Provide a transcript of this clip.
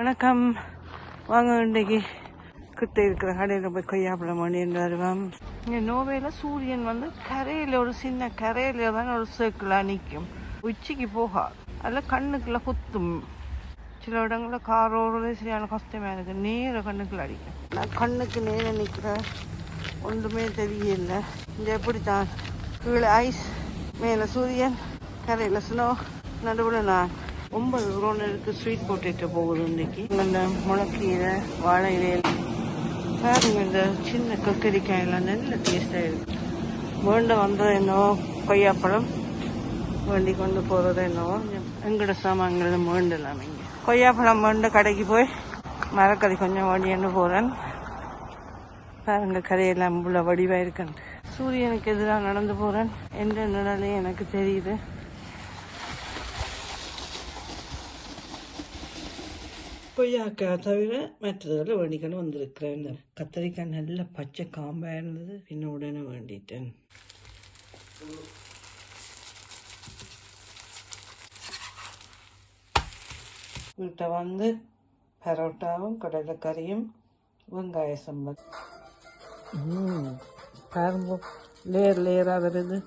வணக்கம். வாங்க இன்றைக்கு கிட்ட இருக்கிற கடையில் போய் கொய்யாப்பழம் வேண்டின்னு வருவோம். இங்கே நோவேல சூரியன் கரையில் ஒரு சின்ன கரையில் தான் ஒரு சர்க்கிளாக நிற்கும். உச்சிக்கு போகாது. அதில் கண்ணுக்குள்ள குத்தும். சில இடங்களில் காரோடு சரியான கஷ்டமாக இருக்குது. நேர கண்ணுக்குள்ள அடிக்கும். நான் கண்ணுக்கு நேர நிற்கிறேன். ஒன்றுமே தெரியல. இங்கே எப்படித்தான் கீழே ஐஸ், மேலே சூரியன், கரையில் ஸ்னோ, நடுவில் நான் 9 ரோனருக்கு ஸ்வீட் பொட்டேட்டோ போகுது இன்றைக்கி. இந்த முளக்கீரை, வாழை இலையில் பாருங்க. இந்த சின்ன கக்கரிக்காயெல்லாம் நல்ல டேஸ்டாக இருக்குது. வேண்ட வந்தது என்னவோ கொய்யாப்பழம், வேண்டி கொண்டு போகிறது என்னவோ எங்கட சாமான்கள் வேண்டலாம். இங்கே கொய்யாப்பழம் வேண்ட கடைக்கு போய் மரக்கறி கொஞ்சம் வேண்டின்னு போகிறேன். பாருங்க கரையெல்லாம் இவ்வளோ வடிவாக இருக்குன்னு. சூரியனுக்கு எதிராக நடந்து போகிறேன். எந்த நிழலே எனக்கு தெரியுது. கொய்யாக்காய் தவிர மற்றதில் வேண்டிக்கணும் வந்திருக்கிறேன். கத்திரிக்காய் நல்ல பச்சை காம்பாக இருந்தது. பின்ன உடனே வேண்டிட்டேன். வீட்டை பரோட்டாவும் கடலைக்கறியும் வெங்காய சம்பல். பாருங்க லேயர் லேயராக வருது.